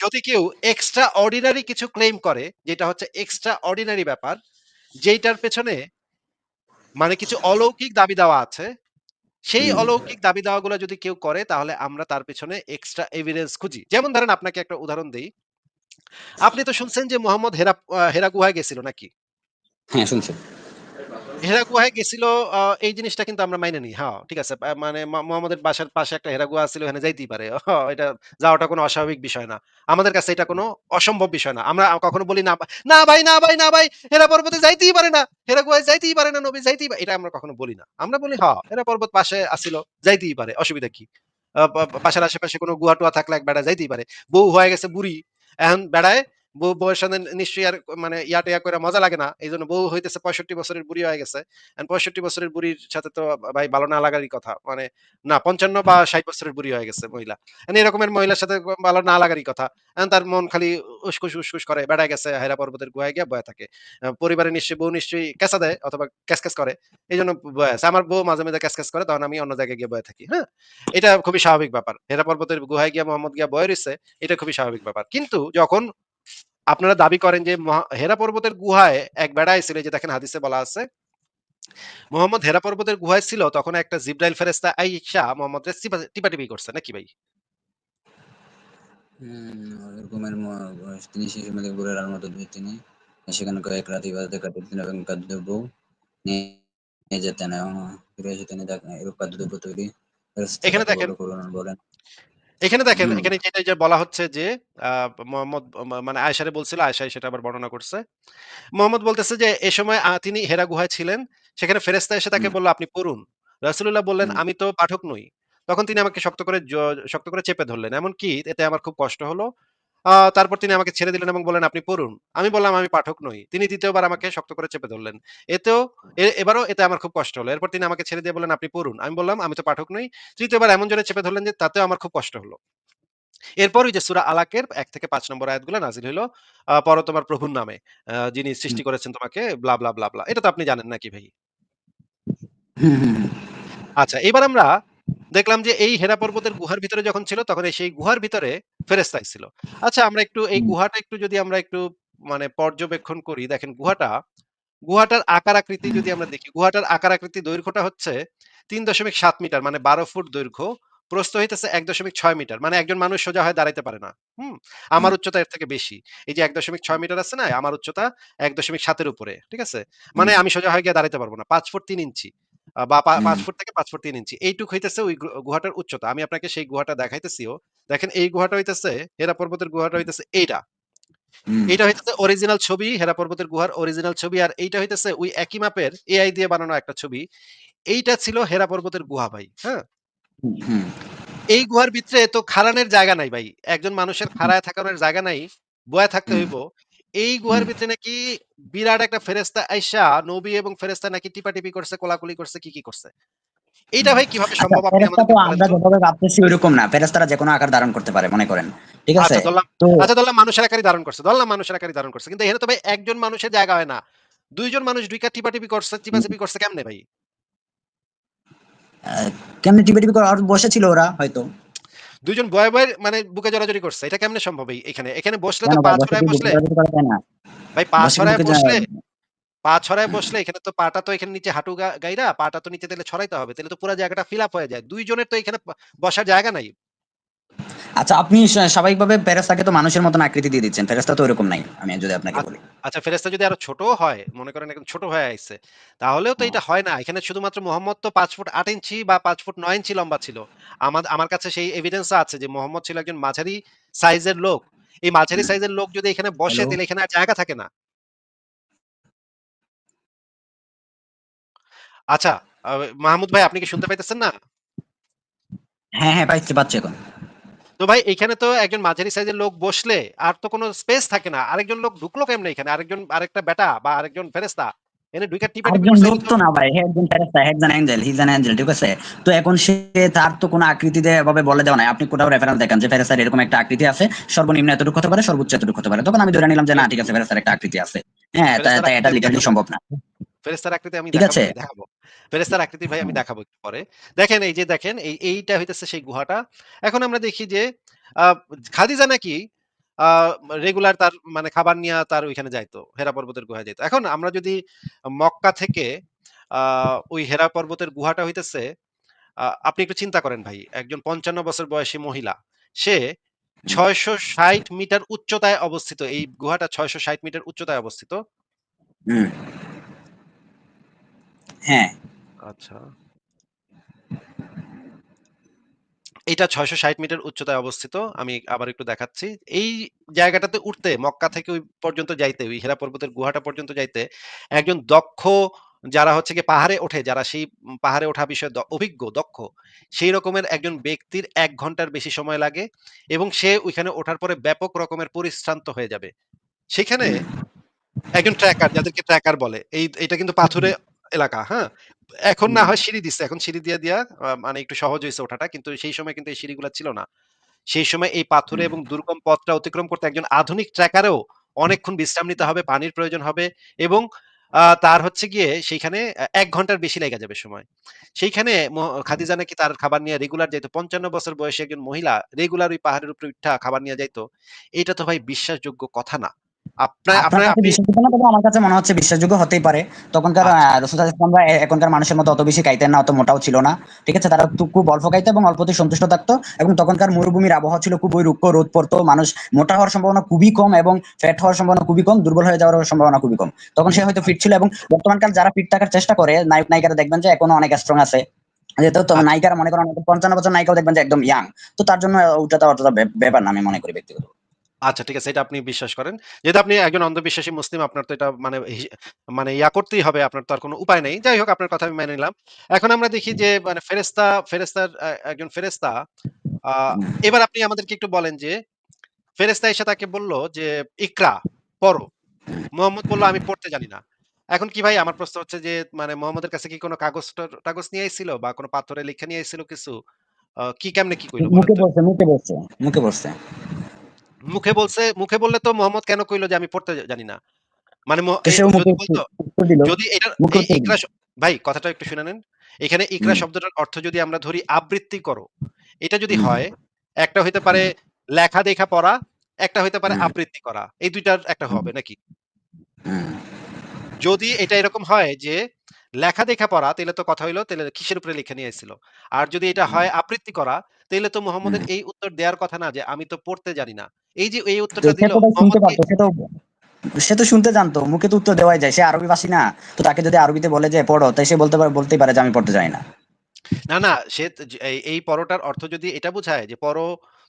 যদি কেউ extra ordinary কিছু ক্লেম করে, যেটা হচ্ছে এক্সট্রা অর্ডিনারি ব্যাপার, যেইটার পেছনে মানে কিছু অলৌকিক দাবি দেওয়া আছে, সেই হুম, অলৌকিক দাবি দেওয়াগুলো যদি কেউ করে তাহলে আমরা তার পেছনে এক্সট্রা এভিডেন্স খুঁজি। যেমন ধরেন আপনাকে একটা উদাহরণ দেই। আপনি তো শুনছেন যে মোহাম্মদ হেরা গুহায় গেছিল নাকি? হ্যাঁ শুনছি। হেরা গুহায় গেছিল, এই জিনিসটা কিন্তু আমরা মাইনে নিই। হ্যাঁ, ঠিক আছে। মানে মোহাম্মদের বাসার পাশে একটা হেরা গুহা ছিল, এখানে যাইতেই পারে। এটা যাওয়াটা কোনো অস্বাভাবিক বিষয় না। আমাদের কাছে এটা কোনো অসম্ভব বিষয় না। আমরা কখনো বলি না, "না ভাই, না ভাই, না ভাই, হেরা পর্বতে যাইতেই পারে না। হেরা গুহায় যাইতেই পারে না, নবী যাইতেই এটা আমরা কখনো বলি না। আমরা বলি, "হ্যাঁ, হেরা পর্বত পাশে আছিল, যাইতেই পারে। অসুবিধা কি? বাসার আশেপাশে কোনো গুহা-টুহা থাকলে এক বেড়া যাইতেই পারে। বউ হয়ে গেছে বুড়ি। এখন বেড়ায় বউয়ের সাথে নিশ্চয়ই আর মানে ইয়া-টিয়া কইরা মজা লাগে না। এইজন্য বউ হইতেছে 65 বছরের বুড়ি হয়ে গেছে। 65 বছরের বুড়ির সাথে তো ভাই ভালো না লাগারই কথা। মানে না 55 বা 60 বছরের বুড়ি হয়ে গেছে মহিলা। মানে এরকমের মহিলার সাথে ভালো না লাগারই কথা। এখন তার মন খালি উসখুস, উসখুস করে। বেড়ায় গেছে হাইরা পর্বতের গুহায় গিয়া বইয়া থাকে। পরিবারে নিশ্চয়ই বউ নিশ্চয়ই কেঁচা দেয় অথবা ক্যাসক্যাস করে। এইজন্য বইয়া আছে। আমার বউ মাঝে, মাঝে ক্যাসক্যাস করে, তখন আমি অন্য জায়গায় গিয়ে বইয়া থাকি। হ্যাঁ? এটা খুবই স্বাভাবিক ব্যাপার। হেরা পর্বতের গুহায় গিয়া মোহাম্মদ গিয়া বইয়া রইছে, এটা খুবই স্বাভাবিক ব্যাপার। কিন্তু যখন আপনারা দাবি করেন যে হেরা পর্বতের গুহায় এক বেড়া আইছিল, এই যে দেখেন হাদিসে বলা আছে, মোহাম্মদ হেরা পর্বতের গুহায় ছিল তখন একটা জিব্রাইল ফেরেশতা আইসা মোহাম্মদের টিপাটিপি করছে নাকি ভাই? এরকমের তিনি শিশু মেলে ঘুরে মতো দুই তিনি সেখানে কয়েক রাত ইবাদতে কাটাতেন এবং খাদ্যদ্রব্য নিয়ে নিয়ে যেতেন এবং ফিরে এসে তিনি এরূপ খাদ্যদ্রব্য তৈরি ফেরেশতা এখানে তাকে দেখেন, বলো করুন বলেন। হুম, এখানে যেটা যে বলা হচ্ছে যে মোহাম্মদ মানে আয়েশারে বলছিল, আয়েশাই সেটা আবার বর্ণনা করছে। মোহাম্মদ বলতেছে যে এ সময় তিনি হেরা গুহায় ছিলেন। সেখানে ফেরেশতা এসে তাকে হুম, বলল, "আপনি পড়ুন।" রাসূলুল্লাহ বললেন, হুম, "আমি তো পাঠক নই।" তখন তিনি আমাকে শক্ত করে চেপে ধরলেন। এমনকি এতে আমার খুব কষ্ট হলো। তারপর তিনি আমাকে ছেড়ে দিলেন এবং বললেন, "আপনি পড়ুন।" আমি বললাম, "আমি পাঠক নই।" তিনি ২য় বার আমাকে শক্ত করে চেপে ধরলেন। এতেও এবারও এতে আমার খুব কষ্ট হলো। এরপর তিনি আমাকে ছেড়ে দিয়ে বললেন, "আপনি পড়ুন।" আমি বললাম, "আমি তো পাঠক নই।" ৩য় বার এমন জোরে চেপে ধরলেন যে তাতেও আমার খুব কষ্ট হলো। এরপর ওই যে সূরা আলাকের ১ থেকে ৫ নম্বর আয়াতগুলো নাযিল হইল। পড়ো তোমার প্রভুর নামে। যিনি হুম, সৃষ্টি করেছেন তোমাকে ব্লা, ব্লা, ব্লা, ব্লা। এটা তো আপনি জানেন নাকি ভাই? হুম, হুম, হুম, আচ্ছা, এবার আমরা দেখলাম যে এই হেরা পর্বতের গুহার ভিতরে যখন ছিল তখন সেই গুহার ভিতরে ফেরেশতা ছিল। আচ্ছা, আমরা একটু এই হুম, গুহাটা একটু যদি আমরা একটু মানে পর্যবেক্ষণ করি, দেখেন গুহাটার আকার আকৃতি হুম, যদি আমরা দেখি, গুহাটার আকার আকৃতি দৈর্ঘ্যটা হচ্ছে ৩.৭ মিটার মানে ১২ ফুট দৈর্ঘ্য। প্রস্থ হইতেছে ১.৬ মিটার। মানে একজন মানুষ সোজা হয়ে দাঁড়াইতে পারে না। হুম? হুম, আমার উচ্চতা এর থেকে বেশি। এই যে ১.৬ মিটার আছে না? আমার উচ্চতা ১.৭ এর উপরে। ঠিক আছে? মানে হুম, আমি সোজা হয়ে গিয়ে দাঁড়াইতে পারব না। ৫ ফুট ৩ ইঞ্চি। বা ৫ হুম, ফুট থেকে ৫ ফুট ৩ ইঞ্চি। এইটুক হইতেছে ওই গুহাটার উচ্চতা। আমি আপনাকে সেই গুহাটা দেখাইতেছিও। দেখেন এই গুহাটা হইতেছে, হেরা পর্বতের গুহাটা হইতেছে এইটা। হুম। এইটা হইতেছে অরিজিনাল ছবি, হেরা পর্বতের গুহার অরিজিনাল ছবি। আর এইটা হইতেছে ওই একই মাপের এআই দিয়ে বানানো একটা ছবি। এইটা ছিল হেরা পর্বতের গুহা ভাই। হ্যাঁ? হুম, হুম, এই গুহার ভিতরে তো খাড়ানের জায়গা নাই ভাই। একজন মানুষের খাড়ায় থাকানোর জায়গা নাই। বয়া থাকতে হুম, হইব। এই গুহার হুম। ভিতরে নাকি বিরাট একটা ফেরেশতা আইসা নবী এবং ফেরেশতা নাকি টিপাটিপি করছে, কোলাকুলি করছে, কি, কি করছে। এইটা হুম। ভাই কিভাবে আচ্ছা সম্ভব আপনি ফেরেশতা আমাদেরকে তো বলেন আমরা তো? যেভাবে ভাবতেছি ওইরকম না। ফেরেশতারা যেকোনো আকার ধারণ করতে পারে মনে করেন। ঠিক আছে? আচ্ছা ধরলাম, তো মানুষের আকারই ধারণ করছে। ধরলাম মানুষের আকারই ধারণ করছে। কিন্তু এখানে তো ভাই একজন মানুষের জায়গা হয় না। ২ জন মানুষ ঢুইকা টিপাটিপি করছে, উম চিপাচিপি করছে কেমনে ভাই? আ কেমনে টিপে করে আর বসেছিল ওরা হয়তো। ২ জন বয়ে মানে বুকে জড়াজড়ি করছে। এটা কেমনে সম্ভব এখানে? এখানে বসলে তো কেন পা ভাই বসে ছড়ায় কি বুকে বসলে, জড়াজড়ি করা যায় না? ভাই পা বসে কি ছড়ায় বুকে বসলে, এখানে তো পাটা তো এখানে নিচে হাঁটু গাইরা পাটা তো নিচে তাইলে ছড়াইতে হবে। তাইলে তো পুরা জায়গাটা ফিল আপ হয়ে যায়। ২ জনের তো এখানে বসার জায়গা নাই। আচ্ছা আপনি স্বাভাবিকভাবে ফেরেশতাকে তো মানুষের মতন আকৃতি দিয়ে দিচ্ছেন। ফেরেশতা তো ওরকম নাই। আমি যদি আপনাকে আ বলি। আচ্ছা, ফেরেশতা যদি আরো ছোটও হয়, মনে করেন একদম ছোট হয়ে আইছে, তাহলেও তো হুম, এটা হয় না। এখানে শুধুমাত্র মুহাম্মদ তো ৫ ফুট ৮ ইঞ্চি বা ৫ ফুট ৯ ইঞ্চি লম্বা ছিল। আমার কাছে সেই এভিডেন্স ও আছে যে মুহাম্মদ ছিল একজন মাঝারি সাইজের লোক। এই মাঝারি হুম। সাইজের লোক যদি এখানে বসে হ্যালো? তাহলে এখানে আর জায়গা থাকে না। আচ্ছা, আ মাহমুদ ভাই আপনি কি শুনতে পাইতেছেন না? হ্যাঁ, হ্যাঁ পাচ্ছি এখন। তো ভাই এখানে তো একজন মাঝারি সাইজের লোক বসলে আর তো কোনো স্পেস থাকে না। আরেকজন লোক ঢুকলো কেমনে এখানে? আরেকটা বেটা বা আরেকজন ফেরেশতা এনে ঢুইকা টিপাটিপি আরেকজন করছে, লোক এটা তো তো না ভাই, হে একজন ফেরেশতা, হে একজন Angel, he is an Angel, ঠিক আছে? তো এখন সে তার তো কোনো আকৃতিতে এভাবে বলে দেওয়া নাই। আপনি কোথাও রেফারেন্স দেখান যে ফেরেশতার এরকম একটা আকৃতি আছে, সর্বনিম্ন এতটুকু হতে পারে, সর্বোচ্চ এতটুকু হতে পারে। তখন আমি ধরে নিলাম যে না ফেরেশ ঠিক আছে ফেরেশতার একটা আকৃতি আছে। হ্যাঁ, তাই ফেরেশতার তাই আকৃতি এটা আমি লিটারালি দেখাবো। সম্ভব না। ফেরেশতার আকৃতি আমি ঠিক দেখাবো আছে? ভাই, দেখাবো। ফেরেশতার আকৃতি ভাই আমি হুম, দেখাবো একটু পরে। দেখেন এই যে দেখেন এইটা হইতেছে সেই গুহাটা। এখন আমরা দেখি যে আ খাদিজা নাকি আ রেগুলার তার মানে খাবার নিয়া তার ওইখানে যাইতো। হেরা পর্বতের গুহায় যাইতো। এখন আমরা যদি মক্কা থেকে আ ওই হেরা পর্বতের গুহাটা হইতেছে আপনি একটু চিন্তা করেন ভাই। একজন ৫৫ বছর বয়সী মহিলা। সে হুম, ৬৬০ মিটার উচ্চতায় অবস্থিত। এই গুহাটা ৬৬০ মিটার উচ্চতায় অবস্থিত। হুম, হ্যাঁ। আচ্ছা। এইটা ৬৬০ মিটার উচ্চতায় অবস্থিত। আমি আবার একটু দেখাচ্ছি। এই জায়গাটাতে উঠতে মক্কা থেকে ওই পর্যন্ত যাইতে, ওই হেরা পর্বতের গুহাটা পর্যন্ত যাইতে একজন দক্ষ যারা হচ্ছে গিয়ে পাহাড়ে ওঠে, যারা সেই পাহাড়ে ওঠা বিষয়ে অভিজ্ঞ, দক্ষ, সেই রকমের একজন ব্যক্তির ১ ঘন্টার বেশি সময় লাগে এবং সে ওইখানে ওঠার পরে ব্যাপক রকমের পরিশ্রান্ত হয়ে যাবে। সেখানে হুম, একজন ট্র্যাকার, যাদেরকে ট্র্যাকার বলে। এটা কিন্তু পাথুরে এলাকা, হ্যাঁ? এখন না হুম, হয় সিঁড়ি দিছে। এখন সিঁড়ি দিয়া মানে একটু সহজ হইছে ওঠাটা। কিন্তু সেই সময় কিন্তু এই সিঁড়িগুলা ছিল না। সেই সময় এই পাথুরে হুম, এবং দুর্গম পথটা অতিক্রম করতে একজন আধুনিক ট্র্যাকারেও অনেকক্ষণ বিশ্রাম নিতে হবে, পানির প্রয়োজন হবে এবং তার হচ্ছে গিয়ে সেইখানে ১ ঘন্টার বেশি লেগে যাবে সময়। সেইখানে খাদিজা নাকি তার খাবার নিয়ে রেগুলার যাইত। ৫৫ বছর বয়সী একজন মহিলা রেগুলার ওই পাহাড়ের উপরে উঠা খাবার নিয়ে যাইত। এইটা তো ভাই বিশ্বাসযোগ্য কথা না। আপনার কাছে আপনি বিশ্বাসযোগ্য না, তবে আমার কাছে মনে হচ্ছে বিশ্বাসযোগ্য হতেই পারে। তখনকার আচ্ছা, রাসূল সাল্লাল্লাহু আলাইহি ওয়াসাল্লাম রা এখনকার মানুষের মতো অত বেশি খাইতেন না, অত মোটাও ছিল না। ঠিক আছে? তারা খুব অল্প খাইতো এবং অল্পতেই সন্তুষ্ট থাকতো, এবং তখনকার মরুভূমির আবহাওয়া ছিল খুবই রুক্ষ, রোদ পড়তো। মানুষ মোটা হওয়ার সম্ভাবনা খুবই কম এবং ফ্যাট হওয়ার সম্ভাবনা খুবই কম, দুর্বল হয়ে যাওয়ার সম্ভাবনা খুবই কম। তখন সে হয়তো ফিট আচ্ছা, ছিল, এবং বর্তমানকাল যারা ফিট থাকার চেষ্টা করে নায়ক-নায়িকারা দেখবেন যে এখনো অনেক স্ট্রং আছে। যেহেতু তো আচ্ছা। নায়িকারা মনে করেন ৫৫ বছর নায়িকাও দেখবেন যে একদম ইয়াং। তো তার জন্য ওটা অতটা ব্যাপার না আমি মনে করি ব্যক্তিগত। আচ্ছা, ঠিক আছে। এটা আপনি বিশ্বাস করেন। যেহেতু আপনি একজন অন্ধবিশ্বাসী মুসলিম, আপনার তো এটা মানে মানে করতেই হবে। আপনার তো আর কোন উপায় নেই। যাই হোক, আপনার কথা আমি মেনে নিলাম। এখন আমরা দেখি যে মানে ফেরেশতার একজন ফেরেশতা আ হুম, এবার আপনি আমাদেরকে একটু বলেন যে ফেরেশতা এসে তাকে বলল যে, "ইকরা, পড়ো।" মুহাম্মদ বলল, "আমি পড়তে জানি না।" এখন কি ভাই, আমার প্রশ্ন হচ্ছে যে মানে মুহাম্মদের কাছে কি কোন কাগজ নিয়ে আইছিল বা কোন পাথরে লিখে নিয়ে আইছিল কিছু? কি কেমনে কি কইলো বলেন মুখে তো? বলছে, মুখে বলছে, মুখে বলছে। মুখে বললে তো মোহাম্মদ কেন কইলো যে আমি পড়তে জানি না? মানে তো সেও মুখে যদি বলতো, উত্তর দিল, যদি এটার মুখে এই উত্তর দিল। ইকরা ভাই কথাটা একটু শুনে নেন। এখানে ইকরা হুম, শব্দটার অর্থ যদি আমরা ধরি আবৃত্তি করো, এটা যদি হুম, হয়, একটা হইতে পারে হুম, লেখা দেখা পড়া, একটা হইতে পারে হুম, আবৃত্তি করা। এই ২ টার একটা হুম, হবে নাকি? হুম, যদি এটা এরকম হয় যে লেখা দেখা পড়া, তাইলে তো কথা হইলো তাইলে কিসের উপরে লিখে নিয়ে আইছিল? আর যদি এটা হুম, হয় আবৃত্তি করা, তাইলে তো হুম। মুহাম্মদের এই উত্তর দেওয়ার কথা না যে আমি তো পড়তে জানি না। এই যে এই তো উত্তরটা সে দিল তো ভাই শুনতে মুহাম্মদ কি পারতো, সে তো শুনতে জানতো, মুখে তো উত্তর দেওয়াই যায়। সে আরবি ভাষী না। তো তাকে যদি আরবিতে বলে যে পড়ো, তাই সে বলতেই পারে যে আমি পড়তে জানি না। না, না, সে এই পরোটার অর্থ যদি এটা বুঝায় যে পরো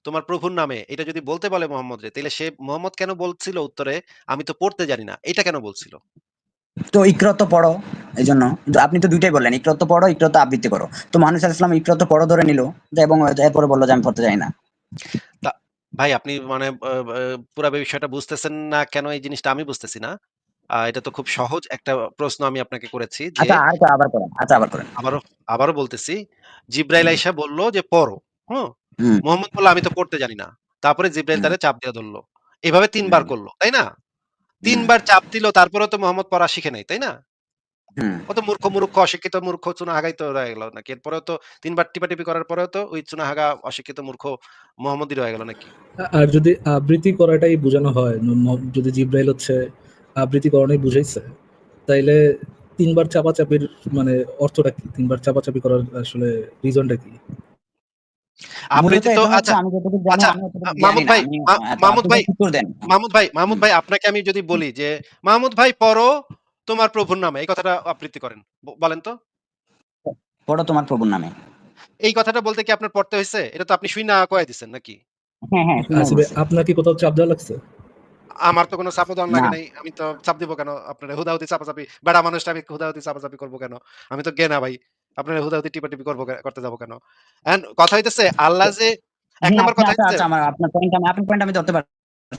তোমার প্রভুর নামে, এটা যদি বলতে বলে মুহাম্মদরে, তাইলে সে মুহাম্মদ কেন বলছিল উত্তরে আমি তো পড়তে জানি না। এটা কেন বলছিল? তো ইকরা তো পড়ো, এইজন্য। কিন্তু আপনি তো দুইটাই বললেন, ইকরা তো পড়ো, ইকরা তো আবৃত্তি করো। তো মহানবী সাল্লাল্লাহু আলাইহি ওয়াসাল্লাম ইকরা তো পড়ো ধরে নিল, যে এবং এরপরে বলল যে আমি পড়তে জানি না। তা ভাই আপনি মানে পুরা বিষয়টা বুঝতেছেন না কেন, এই জিনিসটা আমি বুঝতেছি না। এটা তো খুব সহজ একটা প্রশ্ন আমি আপনাকে করেছি যে আচ্ছা, আবার করেন। আচ্ছা, আবার করেন। আবারও আবারও বলতেছি, জিব্রাইল হুম, আইসা বলল যে পড়ো। হুম? হুম, মুহাম্মদ বলল আমি তো পড়তে জানি না। তারপরে জিব্রাইল হুম, তারে চাপ দিয়া ধরল। এভাবে ৩ বার হুম, করল। তাই না? ৩ হুম, বার চাপ দিল, তারপরেও তো মুহাম্মদ পড়া শিখে নাই। তাই না? হুম। ও তো মূর্খ, অশিক্ষিত মূর্খ চুনাহাগাই তো রয়ে গেল নাকি? এরপরেও তো ৩ বার টিপাটিপি করার পরেও তো ওই চুনাহাগা অশিক্ষিত মূর্খ মোহাম্মদই রয়ে গেল নাকি? আর যদি আবৃত্তি করাটাই বোঝানো হয়, যদি জিব্রাইল হচ্ছে আবৃত্তি করানোই বুঝাইছে, তাইলে ৩ বার চাপাচাপির মানে অর্থটা কি? ৩ বার চাপাচাপি করার আসলে রিজনটা কি? মূলত আবৃত্তি তো এটা হচ্ছে, আচ্ছা, আমি যতটুকু জানি, আচ্ছা আমি অতটুকু জ্ঞানী মাহমুদ না। ভাই, আমি তো মাহমুদ আপনি ভাই, জাস্ট উত্তর দেন। হুম, আপনাকে আমি যদি বলি যে, "মাহমুদ ভাই পড়ো তোমার প্রভুর নামে।" এই কথাটা আবৃত্তি করেন। বলেন তো? পড়ো তোমার প্রভুর নামে। এই কথাটা বলতে কি আপনার পড়তে হইছে? এটা তো আপনি শুইনা কইয়া দিছেন নাকি? হ্যাঁ, হ্যাঁ, শুনে আসিফ ভাই, বলছি। আপনার কি কোথাও চাপ দেওয়া লাগছে? আমার তো কোনো চাপও দেওয়ান না। লাগে নাই। আমি তো চাপ দিব কেন? আপনারে হুদাহুদি চাপাচাপি, বেড়া মানুষটা আমি হুদাহুদি চাপাচাপি করব কেন? আমি তো গে না ভাই। আপনারে হুদাহুদি টিপাটিপি করতে যাব কেন? কথা হইতেছে আল্লাহ যে ১ হ্যাঁ, নাম্বার আপনি কথা আচ্ছা, হইতেছে আচ্ছা, আমার আপনার পয়েন্ট আমি ধরতে পারছি,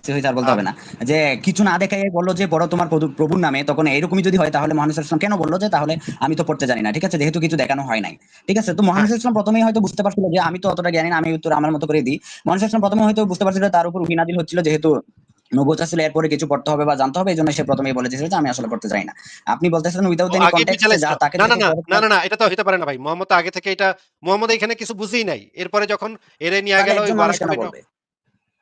হইছে আর বলতে আ হবে না। যে কিছু না দেখাই বলল যে পড়ো তোমার প্রভুর নামে, তখন এরকমই যদি হয় তাহলে মহানবী সাল্লাল্লাহু আলাইহি ওয়াসাল্লাম কেন বলল যে তাহলে আমি তো পড়তে জানি না। ঠিক আছে? যেহেতু কিছু দেখানো হয় নাই। ঠিক আছে? তো মহানবী হ্যাঁ, সাল্লাল্লাহু আলাইহি ওয়াসাল্লাম ১ম এই হয়তো বুঝতে পারছিল যে আমি তো অতটা জ্ঞানী না, আমি উত্তর আমার মতো করে দিই। মহানবী সাল্লাল্লাহু আলাইহি ওয়াসাল্লাম ১ম এ হয়তো বুঝতে পারছিল যে তার উপর ওহী নাযিল হচ্ছিল, যেহেতু নবুয়ত ছিল, এরপরে কিছু পড়তে হবে বা জানতে হবে। এজন্য সে ১ম এই বলে দিয়েছিল যে আমি আসলে পড়তে জানি না। আপনি বলতেছেন উইথআউট ও এনি আগেই কনটেক্সট বুইঝা যে লাইছিল। তাকে না, না, দেখে না, পড়ে, না, না, না, এটা তো হইতে পারে না ভাই। মোহাম্মদ তো আগে থেকে মোহাম্মদ এখানে কিছু বুঝেই নাই। এরপরে যখন এরে নিয়া তাহলে গেল ওই একজন মানুষ ওয়ারাকা কেন বিন বলবে?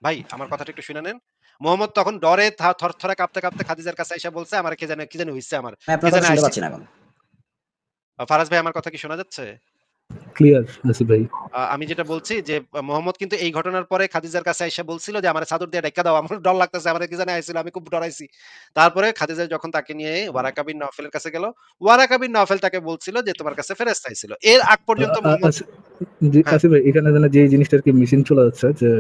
ভাই আমার কথাটা একটু শুনে নেন। মুহাম্মদ তখন ডরে থরথরে কাঁপতে খাদিজার কাছে আইসা বলছে, "আমার কি জানি হইছে আমার। আমি কে আপনার কথা জানি শুনতে আইছে।" পাচ্ছি না এখন। ফারাজ ভাই আমার কথা কি শোনা যাচ্ছে? ক্লিয়ার আসিফ ভাই। আমি যেটা বলছি যে মোহাম্মদ কিন্তু এই ঘটনার পরে খাদিজার কাছে আইসা বলছিল যে, "আমারে চাদর দিয়ে ঢাইক্কা দাও। আমার ডর লাগতেছে। আমারে কি জানি আইছিল। আমি খুব ডরাইছি।" তারপরে খাদিজা যখন তাকে নিয়ে ওয়ারাকা বিন নওফেলের কাছে গেল, ওয়ারাকা বিন নওফেল তাকে বলছিল যে, "তোমার কাছে ফেরেশতা আইছিল।" এর আগ পর্যন্ত মোহাম্মদ জি, হ্যাঁ, আসিফ ভাই এখানে যেন যে জিনিসটা আর কি মিসিং চলে যাচ্ছে যে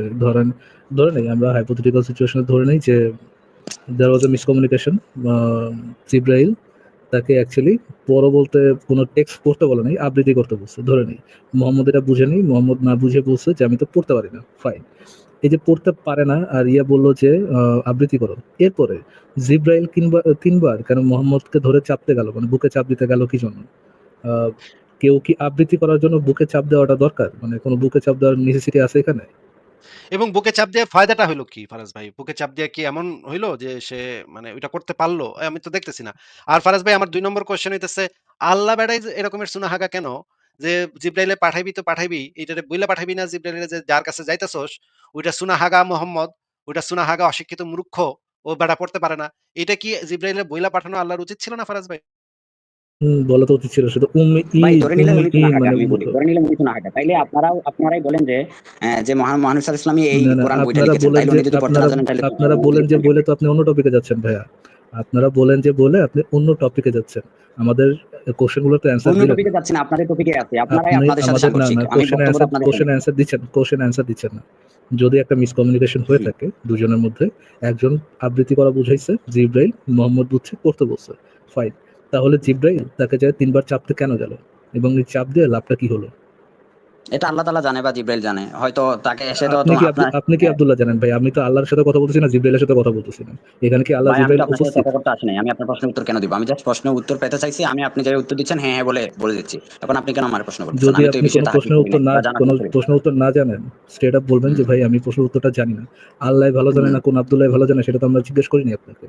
ধরে নেই আমরা হাইপোথেটিক্যাল সিচুয়েশনে ধরে নেই যে দেয়ার ওয়াজ এ মিসকমিউনিকেশন। জিব্রাইল তাকে অ্যাকচুয়ালি পড়ো বলতে কোনো টেক্সট পড়তে বলে নাই, আবৃত্তি করতে বলছে। ধরে নেই। মোহাম্মদ এটা বুঝেনি। মোহাম্মদ না বুঝে বলছে যে আমি তো পড়তে পারি না। ফাইন। এই যে পড়তে পারে না আর বলল যে আবৃত্তি করো। এরপরে জিব্রাইল ৩ বার কেন মোহাম্মদকে ধরে চাপতে গেল? মানে বুকে চাপ দিতে গেল কি জন্য? আ কেউ কি আবৃত্তি করার জন্য বুকে চাপ দেওয়াটা দরকার? মানে কোনো বুকে চাপ দেওয়ার নেসেসিটি আছে এখানে? এবং বুকে চাপ দিয়ে ফায়দাটা হইলো কি ফারাজ ভাই? বুকে চাপ দিয়ে কি এমন হইলো যে সে মানে ওইটা করতে পারলো? আমি তো দেখতেছি না। আর ফারাজ ভাই আমার ২ নম্বর কোয়েশ্চেন হইতেছে, আল্লাহ বেড়াই যে এরকমের সুনাহাগা কেন? যে জিব্রাইলে পাঠাইবি তো পাঠাইবি। এইটারে বইলা পাঠাইবি না জিব্রাইলে যে যার কাছে যাইতেছস, ওইটা সুনাহাগা মোহাম্মদ, ওইটা সুনাহাগা অশিক্ষিত মূর্খ, ও বেডা পড়তে পারে না। এটা কি জিব্রাইলে বইলা পাঠানো আল্লাহর উচিত ছিল না ফারাজ ভাই? বলা তো উচিত ছিল। সে তো ভাই ধরে নিলেন উনি সুনাহাগা, মানে আমি বলি। ধরে নিলেন উনি সুনাহাগা। তাইলে আপনারাই বলেন যে যে মুহাম্মদ সাল্লাল্লাহু আলাইহি ওয়াসাল্লাম এই না, না কোরআন বইটা আপনারা লিখেছেন। বলেন তাইলে যে উনি যদি পড়তে না জানেন তাইলে আপনারা উনি বলেন যে লিখবেন বলে কেমনে? তো আপনি অন্য টপিকে যাচ্ছেন ভাইয়া। আপনারা বলেন যে বলে আপনি অন্য টপিকে যাচ্ছেন। আমাদের কোয়েশ্চেন গুলোর তো অ্যান্সার অন্য দিলেন না। টপিকে যাচ্ছি না, আপনাদের টপিকে আছি। আপনারাই আপনি আপনাদের সাথে আমাদের না, সাংঘর্ষিক। না আমি বক্তব্যটা আপনাদের কোয়েশ্চেন শুনি। অ্যান্সার দিচ্ছেন, কোয়েশ্চেন অ্যান্সার দিচ্ছেন না। যদি একটা মিসকমিউনিকেশন হয়ে হুম। থাকে দুজনের মধ্যে, একজন আবৃত্তি করা বুঝাইছে জিব্রাইল, মোহাম্মদ বুঝছে পড়তে বলছে। ফাইন। তাহলে জিব্রাইল তাকে যায় ৩ বার চাপতে কেন গেল? এবং এই চাপ দিয়ে লাভটা কি হলো? এটা আল্লাহ তাআলা জানে বা জিব্রাইল জানে। হয়তো তাকে এসে তো তোমা আপনার আপনি কি আব্দুল্লাহ জানেন ভাই? আমি তো আল্লাহর সাথে কথা বলতেছি না, জিব্রাইলের সাথে কথা বলতেছি না। এখানে কি আল্লাহ ভাই আমি তো জিব্রাইল আপনার সাথে উপস্থিত? তর্ক করতে আসি নাই। আমি আপনার প্রশ্নের উত্তর কেন দিব? আমি জাস্ট প্রশ্নের উত্তর পেতে চাইছি। আপনি যে উত্তর দিচ্ছেন হ্যাঁ, হ্যাঁ বলে দিচ্ছি। এখন আপনি কেন আমারে প্রশ্ন করতেছেন? যদি আমি তো এই আপনি বিষয়ে তাহাজ্জুদ করি নাই বা জানার কোনো চেষ্টা করি। প্রশ্নের উত্তর না জানেন, স্ট্রেইট আপ বলবেন যে হুম, ভাই আমি প্রশ্নের উত্তরটা জানি না। আল্লাহই ভালো জানে হুম। না কোন আব্দুল্লাহ ভালো জানে সেটা তো আমরা জিজ্ঞেস করিনি আপনাকে।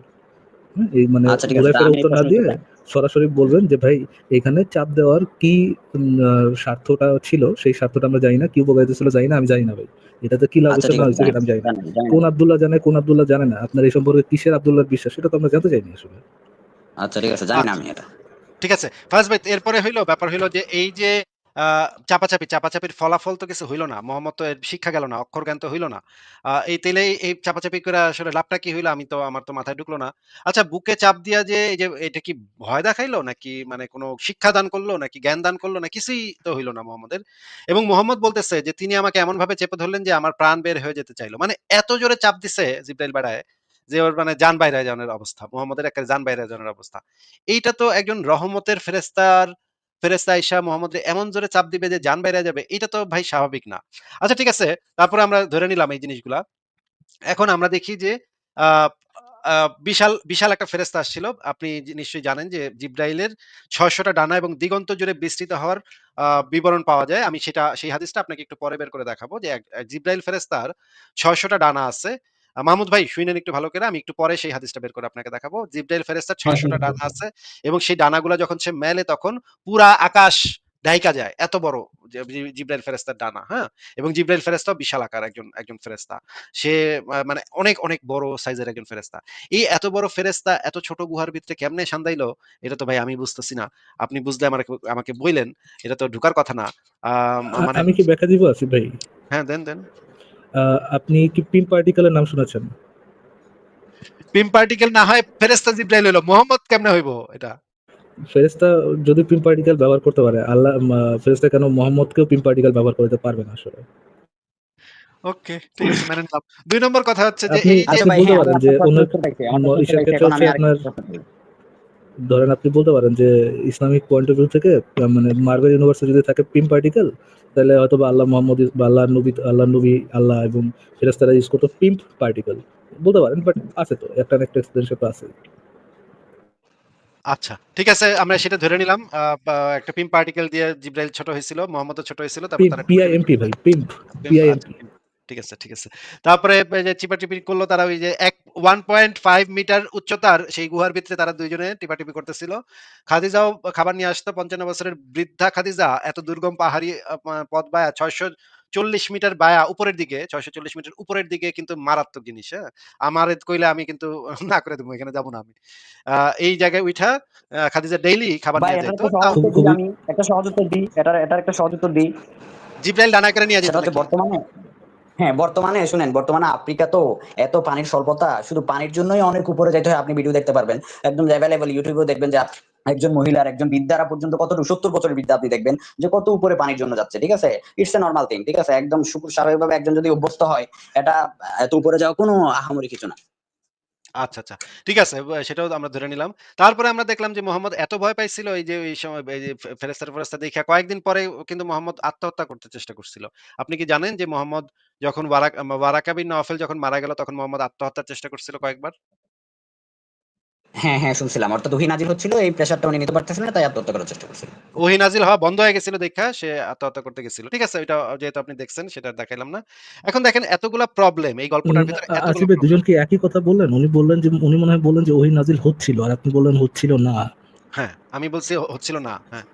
হুম? এই মানে আচ্ছা ঠিক আছে। ঘুরে তা ফিরে আমি এই উত্তর না প্রশ্নের দিয়ে উত্তরটা সরাসরি বলবেন যে ভাই এখানে চাপ দেওয়ার কি স্বার্থটা ছিল সেই স্বার্থটা আমরা জানি না। কি উপকারিতা ছিল জানি না, আমি জানি না ভাই। এটাতে কি লাভ আচ্ছা হচ্ছে ঠিক না আছে। হচ্ছে সেটা আমি জানি না। জানি না। কোন আব্দুল্লাহ জানে, কোন আব্দুল্লাহ জানে না। আপনার এই সম্পর্কে কিসের আব্দুল্লাহর বিশ্বাস সেটা তো আমরা জানতে চাইনি আসলে। আচ্ছা ঠিক আছে। জানি না আচ্ছা। আমি এটা। ঠিক আছে। ফারাজ ভাই এরপরে ব্যাপার হইলো যে এই যে আ চাপাচাপির ফলাফল তো কিছু হইল না। মোহাম্মদ তো এর শিক্ষা গেল না। অক্ষর জ্ঞান তো হইল না। এই চাপাচাপি করে আসলে লাভটা কি হইল আমার তো মাথায় ঢুকলো না। আচ্ছা বুকে চাপ দিয়া যে এই যে এটা কি ভয় দেখাইলো নাকি মানে কোন শিক্ষা দান করলো নাকি জ্ঞান দান করলো না কিছুই তো হইল না মোহাম্মদের। এবং মোহাম্মদ বলতেছে যে তিনি আমাকে এমনভাবে চেপে ধরলেন যে আমার প্রাণ বের হয়ে যেতে চাইল। মানে এত জোরে চাপ দিছে জিব্রাইল বেড়ায় যে ওর মানে জান বাইরে যাওয়ার অবস্থা। মোহাম্মদের একেবারে জান বাইরে যাওয়ার অবস্থা। এইটা তো একজন রহমতের ফেরেশতা আইসা মোহাম্মদরে এমন জোরে চাপ দিবে যে জান বাইরা যাবে। এটা তো ভাই স্বাভাবিক না। আচ্ছা ঠিক আছে। তারপরে আমরা ধরে নিলাম এই জিনিসগুলা। এখন আমরা দেখি যে আ আ বিশাল একটা ফেরেশতা আসছিল। আপনি নিশ্চয়ই জানেন যে জিবরাইলের ৬০০ টা ডানা এবং দিগন্ত জুড়ে বিস্তৃত হওয়ার বিবরণ পাওয়া যায়। আমি সেই হাদিসটা আপনাকে একটু পরে বের করে দেখাবো যে জিবরাইল ফেরেশতার ৬০০ টা ডানা আছে। মাহমুদ ভাই শুইনেন একটু ভালো করে। আমি একটু পরে সেই হাদিসটা বের করে আপনাকে দেখাবো। জিবরাইল ফেরেশতার হ্যাঁ, ৬০০ হ্যাঁ, টা হ্যাঁ। ডানা আছে এবং সেই ডানাগুলা যখন সে মেলে তখন পুরা আকাশ ঢাইকা যায়। এত বড় জিবরাইল ফেরেশতার ডানা, হ্যাঁ? এবং জিবরাইল ফেরেশতাও বিশাল আকার একজন ফেরেশতা। সে মানে অনেক বড় সাইজের একজন ফেরেশতা। এই এত বড় ফেরেশতা এত ছোট গুহার ভিতরে কেমনে শান্দাইলো? এটা তো ভাই আমি বুঝতেছি না। আপনি বুঝলে আমাকে বইলেন। এটা তো ঢুকার কথা না। মানে আমি কি ব্যাখ্যা দিব আসিফ ভাই? হ্যাঁ, দেন। আ আপনি কি পিম পার্টিকেলের নাম শুনেছেন? পিম পার্টিকেল না হয় ফেরেশতা জিবরাইল হইলো। মোহাম্মদ কেমনে হইবো এটা? ফেরেশতা যদি পিম পার্টিকেল ব্যবহার করতে পারে, ফেরেশতা কেন মোহাম্মদকেও পিম পার্টিকেল ব্যবহার করতে পারবে না আসলে? ওকে, ঠিক আছে মেনে নিলাম। ২ নম্বর কথা হচ্ছে যে আপনি এই যে আচ্ছা আপনি ভাই বলতে হ্যাঁ, আমি পারেন যে আপনার প্রশ্নের অনেক উত্তর পাইছি। আমার প্রশ্নের উত্তর ইসের পাইছি। ক্ষেত্রে এখন হচ্ছে আমি আপনার আরেকটা প্রশ্ন করি। ধরেন আপনি বলতে পারেন যে ইসলামিক পয়েন্ট অফ ভিউ থেকে মানে মার্বেল ইউনিভার্সে যদি থাকে পিম পার্টিকেল তাহলে হয়তোবা আল্লাহ মোহাম্মদ বা আল্লাহর নবী আল্লাহ এবং ফেরেশতারা ইউজ করতো পিম্প পার্টিকেল। বলতে পারেন বাট আছে তো একটা না একটা এক্সপ্লেনেশন তো আছে। আচ্ছা, ঠিক আছে আমরা সেটা ধরে নিলাম। বা একটা পিম পার্টিকেল দিয়ে জিবরাইল ছোট হয়েছিল, মোহাম্মদও ছোট হয়েছিল। তারপর পিম্প তারা একটা পিআইএমপি ভাই পিম্প আচ্ছা, পিআইএমপি। ঠিক আছে। তারপরে এই যে টিপাটিপি করলো তারা ওই যে 1.5 মিটার উচ্চতার সেই গুহার ভিতরে তারা ২ জনে টিপাটিপি করতেছিল। খাদিজাও খাবার নিয়ে আসতো। ৫৫ বছরের বৃদ্ধা খাদিজা এত দুর্গম পাহাড়ি পথ বায়া 640 মিটার বায়া উপরের দিকে 640 মিটার উপরের দিকে কিন্তু মারাত্মক জিনিস, হ্যাঁ? আমারে কইলে আমি কিন্তু না করে দেবো, এখানে যাবো না আমি। এই জায়গায় উইঠা খাদিজা ডেইলি খাবার ভাই নিয়ে এটার যাইতো। একটা সহজ উত্তর দিই, খুবই আমি একটা সহজ উত্তর দিই, এটার একটা সহজ উত্তর দিই। জিব্রাইল ডানায় করে নিয়ে যেত সেটা হচ্ছে নাকি? বর্তমানে, হ্যাঁ বর্তমানে শুনেন, বর্তমানে আফ্রিকা তো এত পানির স্বল্পতা, শুধু পানির জন্যই অনেক উপরে যাইতে হয়। আপনি ভিডিও দেখতে পারবেন, একদম অ্যাভেলেবল ইউটিউবেও দেখবেন যে একজন মহিলার, একজন বৃদ্ধারা পর্যন্ত কত 70 বছরের বৃদ্ধা আপনি দেখবেন যে কত উপরে পানির জন্য যাচ্ছে। ঠিক আছে, ইটস এ নর্মাল থিং। ঠিক আছে, একদম স্বাভাবিকভাবে একজন যদি অভ্যস্ত হয়, এটা এত উপরে যাওয়া কোনো আহামরি কিছু না। আচ্ছা, আচ্ছা। ঠিক আছে। সেটাও আমরা ধরে নিলাম। তারপরে আমরা দেখলাম যে মোহাম্মদ এত ভয় পাইছিল এই যে এই সময় এই যে ফেরেশতা দেইখা কয়েকদিন পরে কিন্তু মোহাম্মদ আত্মহত্যা করতে চেষ্টা করছিল। আপনি কি জানেন যে মোহাম্মদ যখন ওয়ারাকা বিন নওফেল যখন মারা গেল তখন মোহাম্মদ আত্মহত্যার চেষ্টা করছিল কয়েকবার? হ্যাঁ হ্যাঁ, শুনছিলাম। অর্থাৎ ওহী নাজিল হচ্ছিল, এই প্রেশারটা উনি নিতে পারতেছিলেন না, তাই আত্মহত্যা করার চেষ্টা করছিল। ওহী নাজিল হওয়া বন্ধ হয়ে গেছিল দেইখা সে আত্মহত্যা করতে গেছিল। ঠিক আছে? ওইটা যেহেতু আপনি দেখছেন সেটা আর দেখাইলাম না। এখন দেখেন এতগুলা প্রবলেম এই গল্পটার ভিতরে আসিফ এতগুলা ভাই প্রবলেম। দুজন কি একই কথা বললেন? উনি বললেন যে উনি মনে হয় বললেন যে ওহী নাজিল হচ্ছিল, আর আপনি বললেন হচ্ছিল না। হ্যাঁ, আমি বলছি হচ্ছিল না। হ্যাঁ।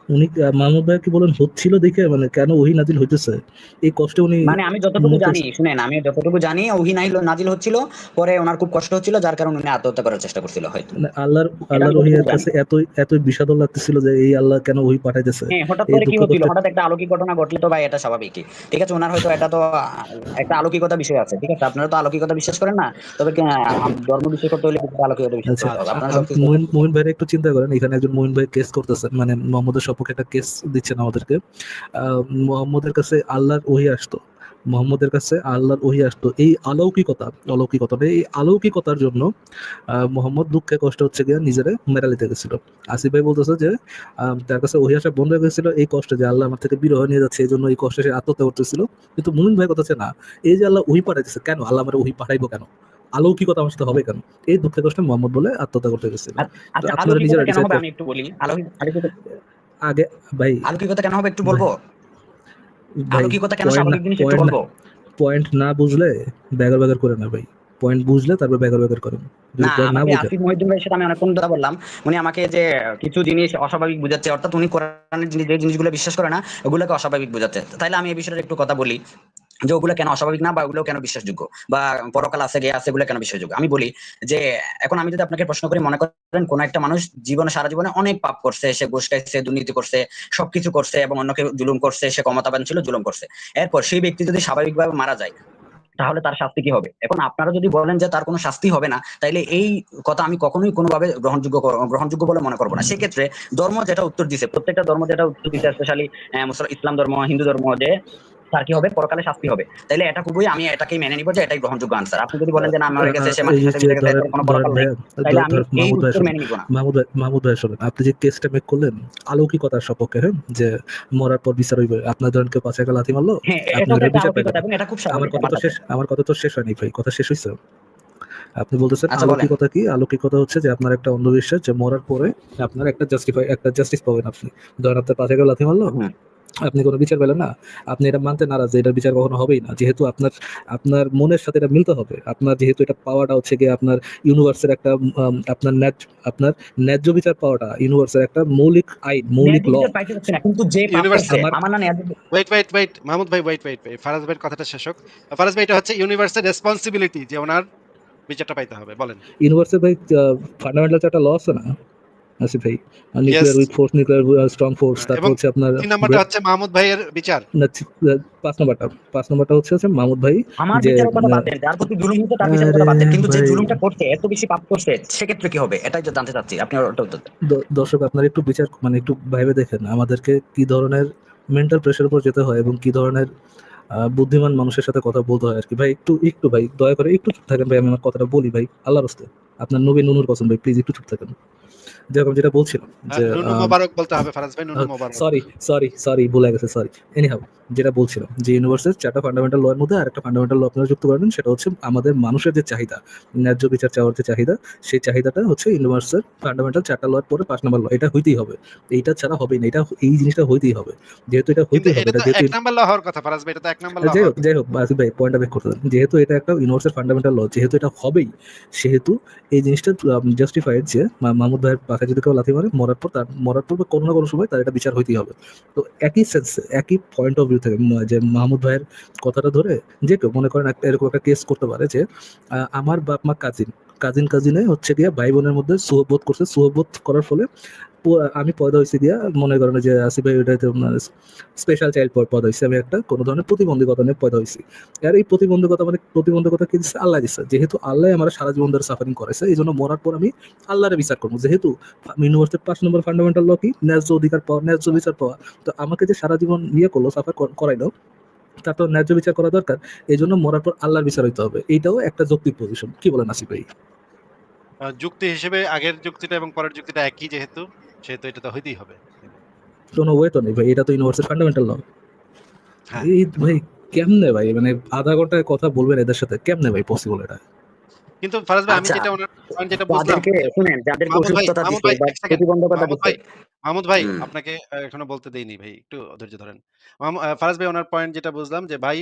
উনি মাহমুদ ভাই কি বলেন হচ্ছিল দেখে, মানে কেন ওহী নাজিল হইতেছে এই কষ্টে উনি মানে আমি যতটুকু জানি, মরতেছে। শুনেন, আমি যতটুকু জানি ওহী নাজিল হচ্ছিল, পরে ওনার খুব কষ্ট হচ্ছিল, যার কারণে উনি আত্মহত্যা করার চেষ্টা করছিল হয়তো। মানে এটা আমি আল্লাহর ওহী যতটুকু এর জানি। কাছে এতই বিষাদর লাগতেছিল যে এই আল্লাহ কেন ওহী পাঠাইতেছে। হ্যাঁ, হঠাৎ এই করে কি দুঃখ হচ্ছিল, কষ্টে হঠাৎ একটা অলৌকিক ঘটনা ঘটলে তো ভাই এটা স্বাভাবিকই। ঠিক আছে, ওনার হয়তো এটা তো একটা অলৌকিকতা বিষয় আছে। ঠিক আছে, আপনারা তো অলৌকিকতা বিশ্বাস করেন না, তবে ধর্ম বিশ্বাস করতে হলে কিছু অলৌকিকতা বিশ্বাস আচ্ছা, করতে হবে। আচ্ছা। আপনারা সবকিছু মুমিন ভাইয়ের একটু চিন্তা করেন, এখানে একজন মুমিন ভাই কেস করতেছেন, মানে মোহাম্মদের সপক্ষে একটা কেস দিচ্ছেন আমাদেরকে। মোহাম্মদের কাছে আল্লাহর ওহী আসতো, মোহাম্মদের কাছে আল্লাহর ওহী আসতো এই অলৌকিকতা এই অলৌকিকতার জন্য মোহাম্মদ দুঃখে কষ্ট হচ্ছে গিয়ে নিজেরে মেরে নিতে গেছিল। আসিফ ভাই বলতেছে যে তার কাছে ওহী আসা বন্ধ হয়ে গেছিল এই কষ্টে, যে আল্লাহ আমার থেকে বিরহ নিয়ে যাচ্ছে, এই জন্য এই কষ্টে সে আত্মহত্যা করতেছিল। কিন্তু মুমিন ভাই কথা হচ্ছে না, এই যে আল্লাহ ওহী পাঠাইতেছে, কেন আল্লাহ আমার ওহী পাঠাইবো কেন, অলৌকিকতা আমার সাথে হবে কেন, এই দুঃখে কষ্টে মোহাম্মদ বলে আত্মহত্যা করতে গেছিল। তো আচ্ছা, আপনারা অলৌকিকতা নিজেরা কেন ডিসাইড হবে করেন। আমি একটু বলি। অলৌকিকতা আগে ভাই অলৌকিকতা কেন হবে একটু ভাই বলবো। ভাই অলৌকিকতা কেন স্বাভাবিক জিনিস একটু বলবো। পয়েন্ট না বুঝলে ব্যাগার করে না ভাই, পয়েন্ট বুঝলে তারপর ব্যাগার করেন, যদি না, পয়েন্ট না আমাকে বুঝেন। আসিফ মহিউদ্দিন ভাইয়ের সাথে আমি অনেকক্ষণ কথা বললাম। উনি আমাকে যে কিছু জিনিস অস্বাভাবিক বুঝাচ্ছে, অর্থাৎ উনি কোরআনের যে জিনিসগুলো বিশ্বাস করে না ওগুলোকে অস্বাভাবিক বুঝাচ্ছে। তাইলে আমি এই বিষয়ে একটু কথা বলি যে ওগুলো কেন অস্বাভাবিক না, বা ওগুলো কেন বিশ্বাসযোগ্য, বা পরকাল আছে গে আছে এগুলো কেন বিশ্বাসযোগ্য। আমি বলি যে এখন আমি যদি আপনাকে প্রশ্ন করি, মনে করেন কোন একটা মানুষ সারা জীবনে অনেক পাপ করছে, সে ঘুষ খাইছে, দুর্নীতি করছে, সবকিছু করছে এবং অন্যকে জুলুম করছে, সে ক্ষমতাবান ছিল, জুলুম করছে। এরপর সেই ব্যক্তি যদি স্বাভাবিকভাবে মারা যায়, তাহলে তার শাস্তি কি হবে? এখন আপনারা যদি বলেন যে তার কোনো শাস্তি হবে না, তাইলে এই কথা আমি কখনোই কোনোভাবে গ্রহণযোগ্য বলে মনে করবো না। সেক্ষেত্রে ধর্ম যেটা উত্তর দিছে, প্রত্যেকটা ধর্ম যেটা উত্তর দিছে, স্পেশালি ইসলাম ধর্ম, হিন্দু ধর্ম, যে তার কি হবে, পরকালে শাস্তি হবে, তাইলে এটা খুবই আমি এটাকেই মেনে নিবো যে এটাই গ্রহণযোগ্য আনসার। আপনি যদি বলেন যে না মরে গেছে, সে এই মাটির যে সাথে যে মিশে গেছে, এর কোনো ধরেন পরকাল নেই, ভাইয়া, তাইলে আমি এই মাহমুদ ভাই উত্তর শোনেন, মেনে নিবো না। মাহমুদ ভাই শোনেন, আপনি যে কেসটা মেক করলেন অলৌকিকতার সপক্ষে, হ্যাঁ, যে মরার পর বিচার হইবে, আপনার ধরেন কেউ 5 টাকা লাথি মারলো, হ্যাঁ, আপনি এটা হচ্ছে ওটার একটা বিচার পাইলেন অলৌকিকতা না। এবং এটা খুব আমার স্বাভাবিক কথা আমার তো কাছে। শেষ, হয়নি ভাই, কথা শেষ হয়েছে। আপনি বলতেছেন আচ্ছা বলেন। অলৌকিকতা কি? অলৌকিকতা হচ্ছে যে আপনার একটা অন্ধবিশ্বাস যে মরার পরে আপনার একটা জাস্টিস পাবেন আপনি। ধরেন আপনার 5 টাকা লাথি মারলো, হুম। আপনি কোনো বিচার পেলেন না, আপনি এটা মানতে নারাজ যে এটার বিচার কখনো হবেই না, যেহেতু আপনার মনের সাথে এটা মিলতে হবে। আপনার যেহেতু এটা পাওয়াটা হচ্ছে গিয়ে আপনার ইউনিভার্সের একটা আপনার ন্যায্য বিচার পাওয়াটা ইউনিভার্সের একটা মৌলিক আইন, মৌলিক ন্যায় ল। বিচার পাইতে হচ্ছে না, কিন্তু যে পাপ ইউনিভার্স করছে আমার আমার না ন্যায়। ওয়েট মাহমুদ ভাই ওয়েট। ফারাজ ভাইয়ের কথাটা শেষ হোক। ফারাজ ভাই এটা হচ্ছে ইউনিভার্সাল রেসপন্সিবিলিটি যে ওনার বিচারটা পাইতে হবে। বলেন। ইউনিভার্সের ভাই ফান্ডামেন্টাল চারটা ল আছে না আসিফ ভাই? Yes. Nuclear week force, nuclear strong force, তারপর এবং হচ্ছে আপনার 3 নাম্বারটা হচ্ছে মাহমুদ ভাইয়ের বিচার। না, 5 নম্বরটা হচ্ছে মাহমুদ ভাই আমার যে বিচারের কথা বাদ দেন, যার প্রতি জুলুম হচ্ছে তার বিচারের আরে কথা বাদ দেন, কিন্তু যে ভাই, জুলুমটা করছে, এত বেশি পাপ করছে, সেক্ষেত্রে কি হবে, এটাই তো জানতে চাচ্ছি। আপনি ওটা উত্তর দেন। দর্শক আপনারা একটু বিচার, মানে একটু ভাইবে দেখেন আমাদেরকে কি ধরনের মেন্টাল প্রেশার উপর যেতে হয় এবং কি ধরনের বুদ্ধিমান মানুষের সাথে কথা বলতে হয় আর কি। ভাই একটু ভাই দয়া করে একটু চুপ থাকেন ভাই, আমি আমার কথাটা বলি ভাই, আল্লাহর রাস্তে আপনার নবী নুনুর কসম ভাই, প্লিজ একটু চুপ থাকেন। যেরকম যেটা বলছিলাম যে নুনু মোবারক বলতে হবে ফারাজ ভাই, নুনু মোবারক। সরি ভুলে গেছে, সরি। এনিহাউ, যেটা বলছিলাম যে ইউনিভার্সের 4টা ফান্ডামেন্টাল ল এর মধ্যে আরেকটা ফান্ডামেন্টাল ল আপনারা যুক্ত করবেন, সেটা হচ্ছে আমাদের মানুষের যে চাহিদা, ন্যায্য বিচার চাওয়ার যে চাহিদা, সেই চাহিদাটা হচ্ছে ইউনিভার্সের ফান্ডামেন্টাল 4টা ল এর পরে 5 নম্বর ল, এটা হইতেই হবে। এইটা ছাড়া হবেই না, এই জিনিসটা হইতেই হবে। যেহেতু এটা কিন্তু হইতেই হবে, এটা এটা তো যেহেতু 1 নাম্বার ল হওয়ার কথা ফারাজ ভাই, এটা তো 1 নাম্বার ল হওয়ার কথা। যাই হোক আসিফ ভাই পয়েন্টটা বেক করতে দেন। যেহেতু এটা একটা ইউনিভার্সাল ফান্ডামেন্টাল ল, যেহেতু এটা হবেই, সেহেতু এই জিনিসটা জাস্টিফাইড যে মাহমুদ মাহমুদ ভাইয়ের পাখায় যদি কেউ লাথি মারে, মরার পর বা কোনো না কোনো সময় তার এটা বিচার হইতেই হবে। তো একই সেন্সে, একই পয়েন্ট অফ ভিউ থেকে যে মাহমুদ ভাইয়ের কথাটা ধরে যে কেউ মনে করেন এরকম একটা কেস করতে পারে যে আমার বাপ মা কাজিনে হচ্ছে গিয়া ভাই বোনের মধ্যে সুহবত করছে, সুহবত করার ফলে আমি পয়দা হয়েছি গিয়া, মনে করেন যে আসিফ ভাই ওইটাতে স্পেশাল চাইল্ড পয়দা হয়েছে, আমি একটা কোনো ধরনের প্রতিবন্ধকতা নিয়ে পয়দা হয়েছি। আর এই প্রতিবন্ধকতা কি দিচ্ছে? আল্লাহ দিচ্ছে। যেহেতু আল্লাহ আমার সারা জীবন ধরে সাফারিং করেছে, এই জন্য মরার পর আমি আল্লাহরে বিচার করবো। যেহেতু ইউনিভার্সিটির 5 নম্বর ফান্ডামেন্টাল ল কি? ন্যায্য অধিকার পাওয়া, ন্যায্য বিচার পাওয়া। তো আমাকে যে সারা জীবন করলো, সাফার করাইলো, তার তো ন্যায্য বিচার করা দরকার। এই জন্য মরার পর আল্লাহর বিচার হইতে হবে। এইটাও একটা যৌক্তিক পজিশন। কি বলেন আসিফ ভাই? যুক্তি হিসেবে আগের যুক্তিটা এবং পরের যুক্তিটা একই, যেহেতু সেহেতু এটা তো হইতেই হবে। কোনো ওয়ে তো নেই ভাই, এটা তো ইউনিভার্সিটির ফান্ডামেন্টাল ল। হ্যাঁ, এই ভাই কেমনে ভাই, মানে আধা ঘন্টায় কথা বলবেন এদের সাথে, কেমনে ভাই পসিবল এটা? কিন্তু ফারাজ ভাই, আমি আচ্ছা, যেটা ওনার পয়েন্ট যেটা বুঝলাম, যাদেরকে শুনেন, যাদেরকে অসুস্থতা মাহমুদ দিচ্ছে ভাই বা এক সেকেন্ড, প্রতিবন্ধকতা মাহমুদ দিচ্ছে। ভাই হুম। আপনাকে এখনো বলতে দেইনি ভাই, একটু ধৈর্য ধরেন। ফারাজ ভাই, ওনার পয়েন্ট যেটা বুঝলাম যে ভাই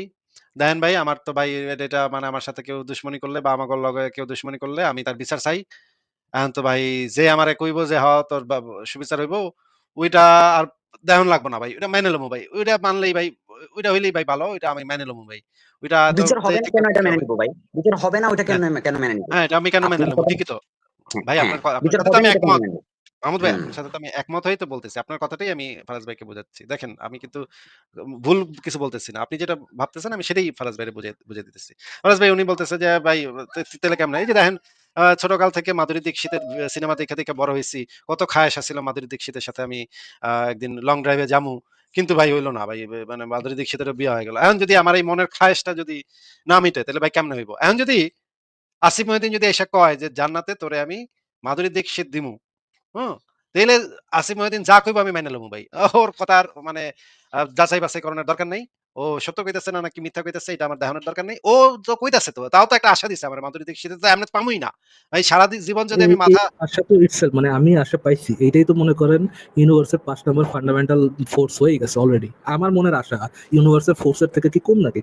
দেখেন ভাই, আমার তো ভাই এটা মানে আমার সাথে কেউ দুশ্মনী করলে বা আমার লগে কেউ দুশ্মনী করলে আমি তার বিচার চাই। এখন তো ভাই যে আমারে কইবো যে তোর সুবিচার হইব, ওইটা আর দেহন লাগবো না ভাই, ওইটা মেনে লমু ভাই, ওইটা মানলেই ভাই, ওইটা হইলেই ভাই ভালো, ওইটা আমি মেনে লমু ভাই, ওইটা তো বিচার যে হবে না ঠিক কেন আছে এটা ঠিক মেনে হবে। নিবো ভাই? বিচার হবে না ওইটা হ্যাঁ, কেন মেনে নিবো? হ্যাঁ, এটা আমি কেন মেনে আপনার লমু, কথা, ঠিকই তো ভাই, হ্যাঁ, আপনার বিচার সাথে তো হবে আমি না এটা কেন একমত। মেনে নিবো? মাহমুদ ভাই, হুম। আপনার সাথে তো আমি একমত হয়েই তো বলতেছি। আপনার কথাটাই আমি ফারাজ ভাইকে বোঝাচ্ছি। দেখেন, আমি কিন্তু ভুল কিছু বলতেছি না। আপনি যেটা ভাবতেছেন আমি সেটাই ফারাজ ভাইরে বুঝাই দিতেছি। ফারাজ ভাই উনি বলতেছে যে ভাই তাইলে কেমনে? এই যে দেখেন, ছোটকাল থেকে মাধুরী দীক্ষিতের সিনেমা দেখে বড় হইছি। কত খায়েশ আছিল মাধুরী দীক্ষিতের সাথে আমি একদিন লং ড্রাইভে যামু। কিন্তু ভাই হইল না ভাই। মানে মাধুরী দীক্ষিতেরও বিয়ে হয়ে গেল। এখন যদি আমার এই মনের খায়েশটা যদি না মিটে, তাহলে ভাই কেমনে হইব? এখন যদি আসিফ মহিউদ্দিন যদি এসে কয় যে জান্নাতে তোরে আমি মাধুরী দীক্ষিত দিমু, হুম? তাইলে আসিফ মহিউদ্দিন যা কইবো আমি মাইনা লমু ভাই। ওর কথার মানে যাচাই বাছাই করানোর দরকার নাই। ও সত্য কইতেছে না নাকি মিথ্যা কইতেছে এটা আমার দেখানোর দরকার নাই। ও তো কইতাছে তো। তাও তো একটা আশা দিছে আমার, মাধুরী দীক্ষিত তো এমনে পামুই না। ভাই সারা জীবন যদি আমি এই মাথা আশা তো ইটসেলফ, মানে আমি আশা পাইছি, এইটাই তো মনে করেন ইউনিভার্সের 5 নম্বর ফান্ডামেন্টাল ফোর্স হয়ে গেছে অলরেডি। আমার মনের আশা ইউনিভার্সের ফোর্সের থেকে কি কম নাকি?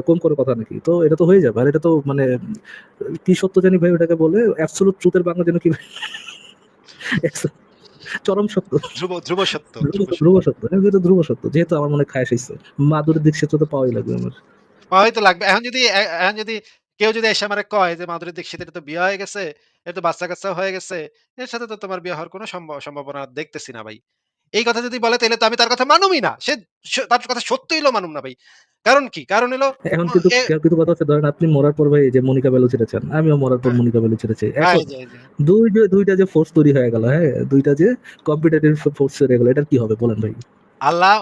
কম করে কথা নাকি? তো এটা তো হয়ে যাবে। আর এটা তো মানে কি সত্য জানি ভাই, ওটাকে বলে অ্যাবসলিউট ট্রুথের বাংলা যেন কি চরম সত্য, ধ্রুব সত্য, ধ্রুব সত্য, হ্যাঁ, এটা ধ্রুব সত্য। যেহেতু আমার মনে খায় এসেছে, মাধুরী দীক্ষিত তো পাওয়াই লাগবে আমার। হয়তো লাগবে। এখন যদি কেউ যদি এসে আমারে কয় যে মাধুরী দীক্ষিতের তো বিয়ে হয়ে গেছে, এর তো বাচ্চা-কাচ্চা হয়ে গেছে, এর সাথে তো তোমার বিয়ে হওয়ার কোনো সম্ভাবনা দেখতেছি না ভাই। এই কথা যদি বলে তাইলে তো আমি তার কথা মানুমই না। তার কথা সত্য হইলেও মানুম না ভাই। কারণ কি? কারণ হলো এখন ম কিন্তু এ কিন্তু কথা হচ্ছে, ধরেন আপনি মরার পর ভাই এই যে মনিকা বেলুচিরে চান, আমিও মরার পর হ্যাঁ, মনিকা বেলুচিরে চাই। হ্যাঁ, এখন এই যে। দুইটা যে ফোর্স তৈরি হয়ে গেল, হ্যাঁ, দুইটা যে কম্পিটিটিভ ফোর্স তৈরি হয়ে গেল, এটা কি হবে বলেন ভাই? আল্লাহ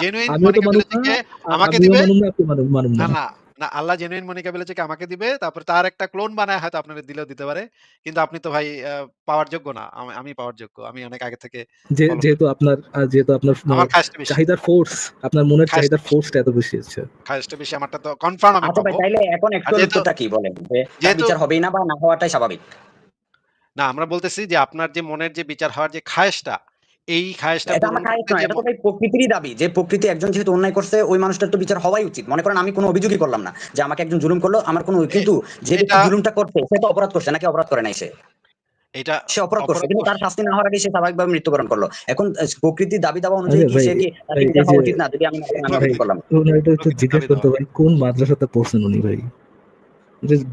জেনুইন আমিও তো মনিকা মানুম না, বেলুচিকে আমাকে আমিও দিবে। মানুম না, আপনি মানুম না, না। না, না, আল্লাহ জেনুইন মনিকা বেলুচিকে আমাকে দিবে। তারপরে তার একটা ক্লোন বানায় হয়তো আপনারে দিলেও দিতে পারে। কিন্তু আপনি তো ভাই পাওয়ার যোগ্য না। আমি পাওয়ার যোগ্য। আমি অনেক আগে থেকে ফলো করি। যেহেতু আপনার আমার খায়েশটা বেশি। চাহিদার ফোর্স, আপনার মনের খায়েশটা চাহিদার বেশি। ফোর্সটা এত বেশি আছে। খায়েশটা বেশি। আমারটা তো কনফার্ম আমি আচ্ছা ভাই, পাবো। তাইলে এখন আর অ্যাকচুয়াল যেহেতু উত্তরটা কি বলেন? যে তার যেহেতু বিচার হবেই না বা না হওয়াটাই স্বাভাবিক? না, আমরা বলতেছি যে আপনার যে মনের যে বিচার হওয়ার যে খায়েশটা, এই খায়েশটা এটা পূরণ আমার খায়েশ করতে নয়, যে এটা তো ভাই প্রকৃতিরই দাবি, যে প্রকৃতি একজন যেহেতু অন্যায় করছে ওই মানুষটার তো বিচার হওয়াই উচিত। মনে করেন আমি কোনো অভিযোগই করলাম না যে আমাকে একজন জুলুম করলো, আমার কোনো, এ কিন্তু যে ব্যক্তি এটা জুলুমটা করছে সে তো অপরাধ করছে নাকি অপরাধ করে নাই? এটা সে অপরাধ করছে, অপরাধ কিন্তু তার করছে। শাস্তি না হওয়ার আগে সে স্বাভাবিকভাবে মৃত্যুবরণ করলো। এখন প্রকৃতির দাবি দাওয়া অনুযায়ী আরে কি ভাই, সে কি, তার কি ভাই বিচার এই যে হওয়া উচিত না যদি আমি মনে করেন আমি ভাই, অভিযোগ করলাম? ওনার এটা একটু প্রকৃতির জিজ্ঞেস দাবি করতে দেওয়া। ভাই, কোন মাদ্রাসাতে পড়ছেন উনি ভাই?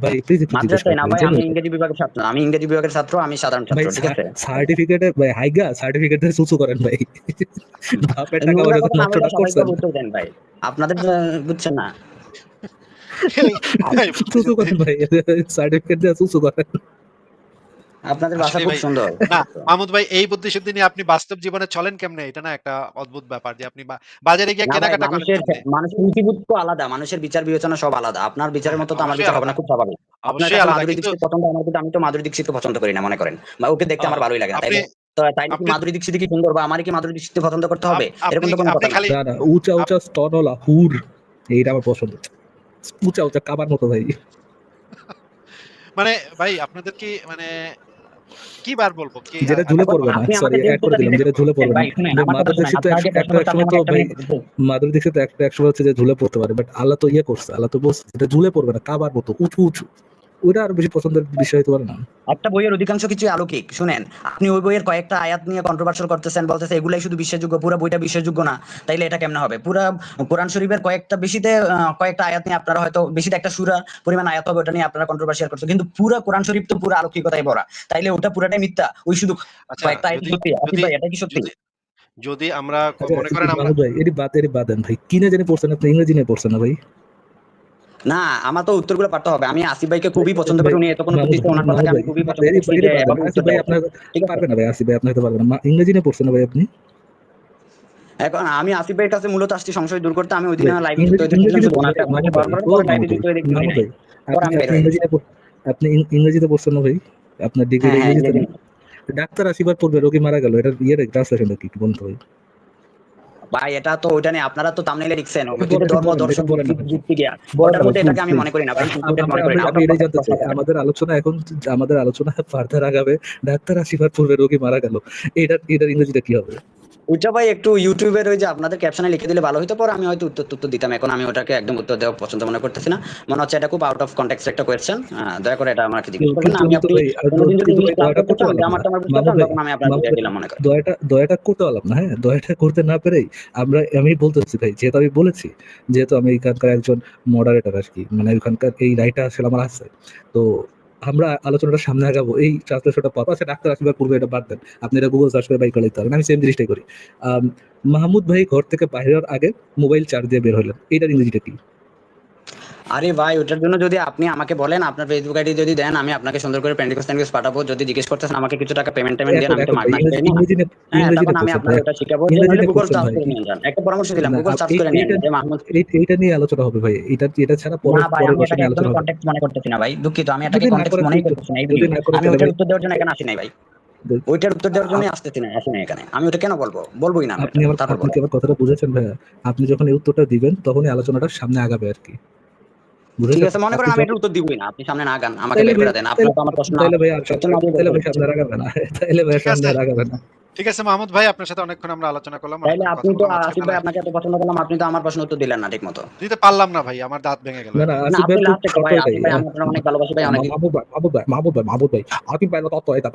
ভাই প্লিজ একটু জিজ্ঞেস মাদ্রাসায় করেন না ভাই, ভাই, আমি জেনুইন। ইংরেজি বিভাগের ছাত্র, আমি ইংরেজি বিভাগের ছাত্র, আমি সাধারণ ছাত্র, ভাই ঠিক আছে? সার্টিফিকেটে ভাই হাইগা সার্টিফিকেট দিয়ে সুসু করেন ভাই। বাপের টাকা নোংরা পয়সা কথা না বললে নষ্টটা করছেন, স্বাভাবিকভাবে উত্তর দেন ভাই। আপনাদের বুঝছেন না? ভাই সুসু বুদ্ধিশুদ্ধি। করেন ভাই, সার্টিফিকেট দিয়ে সুসু করেন। আপনাদের ভাষা আসলে খুব ভাই, সুন্দর। না, মাহমুদ ভাই, এই বুদ্ধিশুদ্ধি নিয়ে আপনি বাস্তব জীবনে চলেন কেমনে? এটা না একটা অদ্ভুত ব্যাপার যে আপনি বাজারে গিয়ে না ভাই, কেনাকাটা করেন মানুষের কেমনে? মানুষের নীতিবোধ তো আলাদা, মানুষের বিচার বিবেচনা সব আলাদা। আপনার বিচারের হ্যাঁ, মতো তো আমার অবশ্যই বিচার হবে আলাদা। না, খুব স্বাভাবিক। আপনার অবশ্যই কাছে আলাদা। মাধুরী কিন্তু দীক্ষিত পছন্দ, আমি তো মাধুরী দীক্ষিত পছন্দ করি না মনে করেন, বা ওকে দেখতে আ আমার ভালোই লাগে না, আপনি তাইলে তো তাইলে কি আপনি মাধুরী দীক্ষিত কি সুন্দর বা আমারই কি মাধুরী দীক্ষিত পছন্দ করতে হবে? এরকম আপনি তো কোনো আপনি কথা না। খালি না না, উঁচা আপ উঁচা স্তনওয়ালা হুর, এইটা আমার পছন্দ। উঁচা উঁচা কাবার মতো ভাই। মানে ভাই আপনাদের কি মানে কি বার বলবো? কি যেটা ঝুলে আগে এখন পড়বে না, আপনি সরি আমাকে যে অ্যাড করে উত্তরটা দিলাম, দিতে যেটা ঝুলে পড়বে না। ভাই শুনেন ভাই আমার কথা মাধুরী শুনেন, দীক্ষিত আপনার যে একটা প্রশ্ন করতে একসময় আমি তো একটা ভাই, মিনিট বলতে। মাধুরী দীক্ষিত একসময় হচ্ছে যে ঝুলে পড়তে পারে, বাট আল্লাহ তো করছে, আল্লাহ তো বলছে এটা ঝুলে পড়বে না, কাবার মতো উঁচু উঁচু। ওইটা আরো বেশি পছন্দের বিষয় হতে পারে না? একটা বইয়ের অধিকাংশ কিছুই অলৌকিক। শুনেন, আপনি ওই বইয়ের কয়েকটা আয়াত নিয়ে কন্ট্রোভার্সিয়াল করতেছেন, বলতেছেন এগুলাই শুধু বিশ্বাসযোগ্য, পুরো বইটা বিশ্বাসযোগ্য না। তাইলে এটা কেমনে হবে? পুরা কোরআন শরীফের কয়েকটা বেশিতে কয়েকটা আয়াত নিয়ে আপনারা হয়তো বেশিতে একটা সূরা পরিমাণ আয়াত হবে, ওটা নিয়ে আপনারা কন্ট্রোভার্সিয়াল করছেন। কিন্তু পুরা কোরআন শরীফ তো পুরা অলৌকিকতায় ভরা। তাইলে ওটা পুরাটাই মিথ্যা। ওই শুধু আচ্ছা কয়েকটা আয়াত যদি সত্যি। আসিফ যদি ভাই, এটা কি সত্যি? যদি যদি আমরা আচ্ছা, মনে করেন আমরা মাহমুদ ভাই এটি বাদেন ভাই, কিনে জেনে পড়ছেন আপনি? ইংরেজি নিয়ে পড়ছেন না ভাই? না, আমার তো উত্তরগুলো পারতে হবে। আমি আসিফ ভাইকে খুবই পছন্দ ভাই করি, উনি এতক্ষণ উত্তর মাহমুদ দিচ্ছে, ওনার মাহমুদ কথাকে আমি ভাই খুবই পছন্দ এটি করছি এটি যে বাদেন, এভাবে আসিফ উত্তর ভাই দেওয়া উচিত। আপনার ঠিক আছে? পারবে না ভাই, আসিফ ভাই আপনি হতে পারবেন না। ইংরেজি নিয়ে পড়ছেন না ভাই আপনি? এখন আমি আসিফ ভাইয়ের কাছে মূলত আসছি সংশয় দূর করতে। আমি ওই দিন ভাই লাইভে যুক্ত ইংরেজি হতে ইংরেজি চেয়েছিলাম নিয়ে শুধু পড়ছেন ওনাকে, ভাই, ওনাকে মাহমুদ ভাই পাওয়ার পরে ও পরে লাইভে মাহমুদ ভাই যুক্ত হয়ে দেখতে পারি মাহমুদ নাই। ভাই পরে আপনি আমি বের আপনি হয়ে গেছি। ইংরেজিতে আপনি ইংরেজিতে পড়ছেন না ভাই? আপনার হ্যাঁ, ডিগ্রিটা হ্যাঁ, ইংরেজিতে ইংরেজি। না? ডাক্তার আসিবার পূর্বে রোগী মারা গেল, এটা ট্রান্সলেশনটা কি একটু বলুন তো ভাই? ভাই এটা তো ওইটা নিয়ে আপনারা তো থাম্বনেইলে লিখছেন এটা যে ধর্ম বলেন, এটা দর্শন বলেন না ভাই, যুক্তি জ্ঞান। বলেন না বইটার ভাই মধ্যে প্লিজ এটাকে আমি প্লিজ। মনে করি না ভাই, ইনক্লুডেড মনে করি না। আমি আউট অফ এটাই কনটেক্সট জানতে প্রশ্ন চাই, করেন। আমাদের আলোচনা ফার্দার আগাবে, ডাক্তার আসিবার পূর্বে রোগী মারা গেল, এটার ইংরেজিটা কি হবে? ওইটা ভাই একটু ইউটিউবের ওই যে আপনাদের ক্যাপশনে লিখে দিলে ভালো হতো, পরে আমি হয়তো উত্তর দিতাম। এখন আমি ওটাকে একদম উত্তর দেওয়া পছন্দ মনে করতেছি না। মনে হচ্ছে এটা খুব আউট অফ কনটেক্সট একটা কোয়েশ্চেন। দয়া করে এটা আমাকে জিজ্ঞেস করবেন না। আমি কিন্তু আপনি ভাই কোনোদিন যদি কিন্তু ইংলিশ ভাই ক্লাস দয়াটা করতে করতে চান, পারলাম না গ্রামারটা আমার বুঝতে মাহমুদ চান, ভাই, তখন আমি আপনাকে মাহমুদ বুঝিয়ে ভাই দিলাম মনে করেন। দয়াটা করতে পারলাম না। হ্যাঁ, দয়াটা করতে না পেরেই আমি বলতেছি ভাই, যেহেতু আমি বলেছি, যেহেতু আমি এখানকার একজন মডারেটর আর কি, মানে ওখানকার এই রাইটটা আসলে আমার আছে, তো আমরা আলোচনাটা সামনে আগাবো এই ট্রান্সলেশনটা পাবো। আচ্ছা, ডাক্তার আসিবার পূর্বে এটা বাদ দেন, আপনি এটা গুগল সার্চ করে বাই করে দিতে পারেন, আমি সেম জিনিসটাই করি। আম, মাহমুদ ভাই ঘর থেকে বাইরের আগে মোবাইল চার্জ দিয়ে বের হলেন, এইটার ইংরেজিটা কি? আরে ভাই, ওটার জন্য যদি আপনি আমাকে বলেন, আপনার ফেসবুক আইডি যদি দেন, আমি আপনাকে সুন্দর করে ফ্রেন্ড রিকোয়েস্ট পাঠাবো। যদি জিজ্ঞেস করতেছেন আমাকে কিছু টাকা পেমেন্ট দেন, এখন আমি তো এখন মার ভাই মার খাই না। হ্যাঁ, ইংরেজিতে তখন আমি পড়ছেন আপনাকে ভাই, ওটা শিখাবো যে নইলে ইংরেজিতে গুগল পড়ছেন সার্চ ভাই। করে নিয়ে যান। একটা পরামর্শ দিলাম, না গুগল সার্চ করে নিয়ে নেন যে মাহমুদ। এইটা নিয়ে আলোচনা হবে ভাই, এটা ছাড়া না পরের ভাই, পরের আমি বসে এটাকে নিয়ে আলোচনা একদমই হবে। কনটেক্সট মনে করতেছি না ভাই, দুঃখিত। আমি এটাকে যদি না কনটেক্সট করেন মনেই করতেছি না এই যদি ভিডিও। না করেন আমি তাহলে ওইটার ভাই, উত্তর দেওয়ার জন্য এখানে আসি নাই ভাই। ওইটার উত্তর দেওয়ার জন্য আসি নাই এখানে। আমি ওটা কেন বলবো? বলবোই না আমি ওটা। তারপর আপনি বলো। কি আমার কথাটা বুঝেছেন ভাইয়া? আপনি যখন এই উত্তরটা দিবেন তখনই আলোচনাটা সামনে আগাবে আর কি, ঠিক বুঝেছেন? আছে, মনে করেন আপনি আমি যখন এটার উত্তর দিবই না। আপনি সামনে না আগান, আমাকে তাইলে বের ভাই করে দেন। আপনার তাইলে তো আমার প্রশ্ন তাইলে ভাই আর কোয়েশ্চেন না দিয়ে বের তাইলে করে ভাই সামনে দিচ্ছেন। আগাবে না, তাইলে ভাই ঠিক সামনে আছে, আগাবে না। ঠিক আছে মাহমুদ ভাই, আপনার সাথে অনেকক্ষণ আমরা আলোচনা করলাম, তাইলে অনেকক্ষণ আপনি কথা তো বললাম। আজকে আসিফ তাহলে ভাই, আপনাকে এত পছন্দ করলাম, আপনি তো আমার প্রশ্ন উত্তর দিলেন না ঠিক মতো। দিতে পারলাম না ভাই, আমার দাঁত ভেঙে গেল না এই না, তো। না, আসিফ আপনি ভাই তো লাস্ট একটা শর্ট ভাই, ওইটাই। আসিফ ভাই আমি আপনার অনেক ভালোবাসি ভাই, অনেক মাহমুদ ভাই আকিব ভাই তত এটা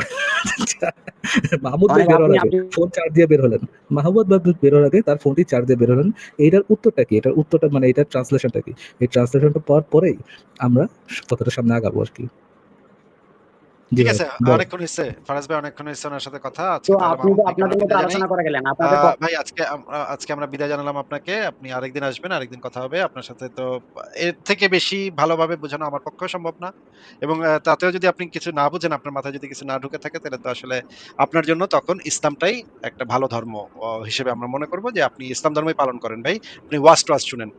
মাহমুদ ভাই অনেক। বেরোর আপনি আগে আপনি ফোন চার্জ দিয়ে বের হলেন, মাহমুদ ভাই বেরোর আগে তার ফোনটি চার্জ দিয়ে বের হলেন। এইটার উত্তরটা কি? এটার উত্তরটা মানে এটার ট্রান্সলেশনটা কি? এই ট্রান্সলেশনটা পাওয়ার পরেই আমরা কথাটা সামনে আগাবো আর কি। জি ঠিক ভাই আছে, বল। অনেকক্ষণ হইছে ফারাজ ভাই, অনেকক্ষণ হইছে ওনার সাথে কথা। তো আজকে তাহলে আপনি মাহমুদ তো ভাইকে আমরা আপনাদের মতো বিদায় জানাই। আলোচনা করে গেলেন আপনাদের ভাই আজকে আমরা বিদায় জানালাম আপনাকে। আপনি আরেকদিন আসবেন, আরেকদিন কথা হবে আপনার সাথে। তো এর থেকে বেশি ভালোভাবে বোঝানো আমার পক্ষেও সম্ভব না। এবং তাতেও যদি আপনি কিছু না বুঝেন, আপনার মাথায় যদি কিছু না ঢুকে থাকে, তাহলে তো আসলে আপনার জন্য তখন ইসলামটাই একটা ভালো ধর্ম হিসেবে আমরা মনে করব যে আপনি ইসলাম ধর্মই পালন করেন ভাই। আপনি ওয়াজ-টোয়াজ শুনেন।